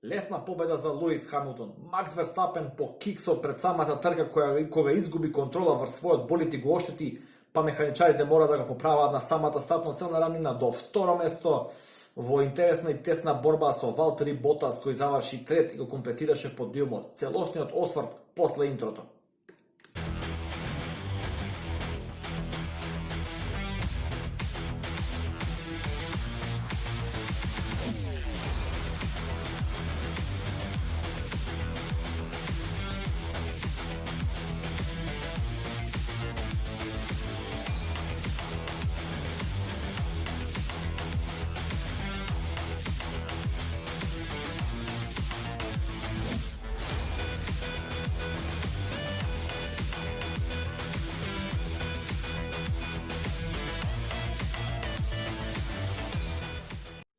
Лесна победа за Луис Хамилтон. Макс Верстапен по киксот пред самата трка кога изгуби контрола врз својот болид и го оштети, па механичарите мора да го поправаат на самата стартно целна рамнина до второ место во интересна и тесна борба со Валтери Ботас, кој заврши трет и го комплетираше подиумот. Целосниот осврт после интрото.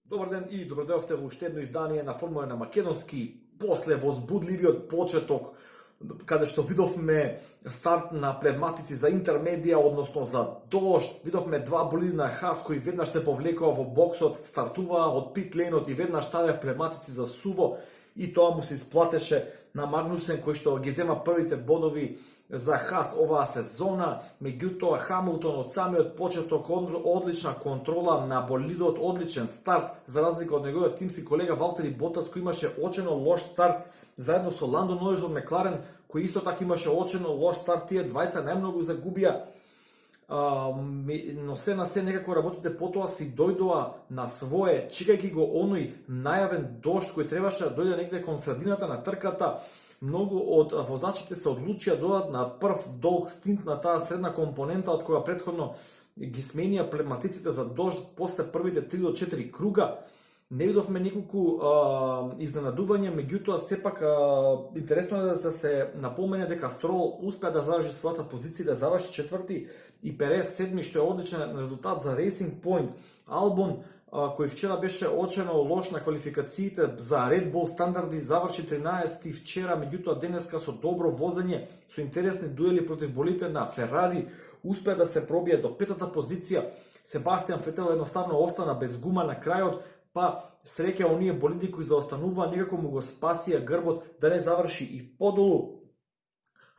Добар ден и добродојавте во уште едно издание на Формула на македонски. После возбудливиот почеток, каде што видовме старт на пневматици за интермедија, односно за дожд, видовме два болиди на Хас кои веднаш се повлекоа во боксот, стартуваа од пит лейнот и веднаш ставија пневматици за суво, и тоа му се исплатеше на Магнусен, кој што ги зема првите бодови за Хас оваа сезона. Меѓутоа Хамилтон од самиот почеток одлична контрола на болидот, одличен старт, за разлика од неговиот тимски колега Валтери Ботас, кој имаше очено лош старт, заедно со Ландо Норис од Мекларен, кој исто така имаше очено лош старт. Тие двајца најмногу загубија, но се на се некако работите потоа си дојдоа на свое, чекајќи го оној најавен дожд кој требаше да дојде негде кон средината на трката. Многу од возачите се одлучија да додат на прв долг стинт на таа средна компонента, од која претходно ги сменија пневматиците за дожд после првите 3 до 4 круга. Не видовме николку изненадување, меѓутоа сепак интересно е да се напомене дека Строл успеа да задржи својата позиција, да заврши четврти, и Перес седми, што е одличен резултат за Racing Point. Албон, кој вчера беше очено лош на квалификациите за Red Bull стандарди, заврши 13-ти вчера, меѓутоа денеска со добро возење, со интересни дуели против болите на Ферари, успеа да се пробие до петата позиција. Себастијан Фетел едноставно остана без гума на крајот, па среќа оние болиди кои заостануваа некако му го спасија грбот да не заврши и подолу.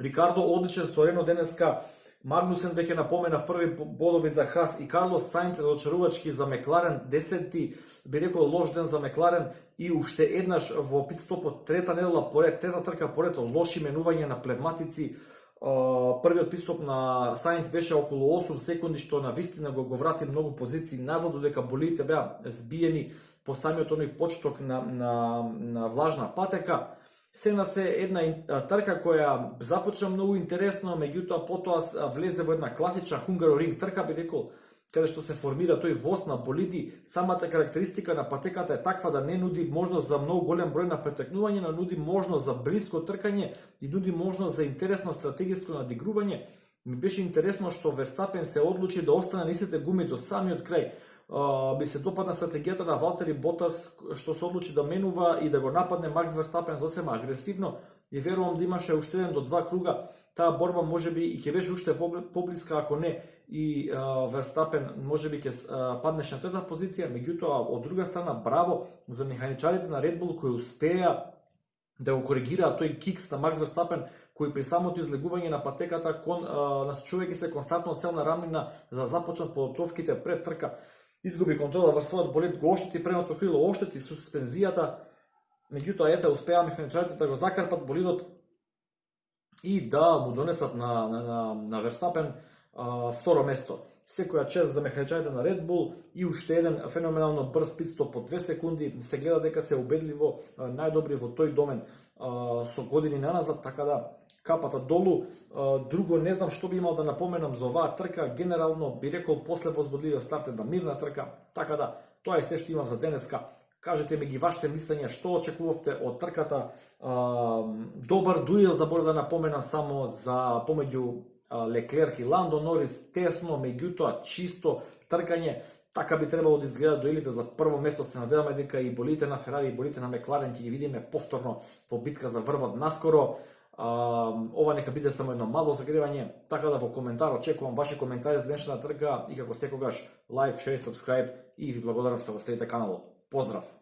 Рикардо одличен со Рено денеска. Магнусен веќе напомена в први бодови за Хас, и Карлос Саинц разочарувачки за Мекларен, 10-ти, би рекол лош ден за Мекларен, и уште еднаш во питстопот, трета недела поред, трета трка поред, лоши менување на пневматици. Првиот питстоп на Саинц беше околу 8 секунди, што на вистина го врати многу позиции назад, додека болидите беа збиени по самиот оној почеток на влажна патека. Се на се една трка која започна многу интересно, меѓутоа потоа влезе во една класична Hungaroring трка, би рекол, каде што се формира тој воз на болиди. Самата карактеристика на патеката е таква да не нуди можност за многу голем број на претекнување, но нуди можност за блиско тркање и нуди можност за интересно стратегиско надигрување. Ми беше интересно што Верстапен се одлучи да остане на истите гуми до самиот крај. Би се допадна стратегијата на Валтери Ботас, што се одлучи да менува и да го нападне Макс Верстапен зосема агресивно, и верувам да имаше уште 1 до 2 круга. Таа борба можеби и ќе беше уште поблиска, ако не и Верстапен можеби ќе паднеше на трета позиција. Меѓутоа, од друга страна, браво за механичарите на Red Bull кои успеа да го коригираат тој кикс на Макс Верстапен, кој при самото излегување на патеката, насочувајќи се константно целна рамнина за започнат подготовките пред трка, изгуби контрола врз својот болид, го оштети предното крило, оштети суспензијата. Меѓутоа, ете, успеа механичарите да го закарпат болидот и да му донесат на Верстапен второ место. Секоја чест за механичарите на Red Bull и уште еден феноменално брз питстоп по 2 секунди. Се гледа дека се убедливо најдобри во тој домен со години наназад, така да капата долу. Друго не знам што би имал да напоменам за оваа трка. Генерално би рекол после возбудливиот старт една мирна трка, така да тоа е се што имам за денеска. Кажете ми ги вашите мислења, што очекувавте од трката. Добар дуел, заборав да напоменам само за помеѓу Леклерк и Ландо Норис, тесно, меѓутоа чисто тркање. Така би требало да изгледат дуелите за прво место. Се надеваме дека и болите на Ферари и болите на Мекларен ќе ги видиме повторно во битка за врвот наскоро. Ова нека биде само едно мало загревање, така да во коментар очекувам ваши коментари за денешната трка и како секогаш лайк, шер, сабскрајб и ви благодарам што го следите каналот. Поздрав!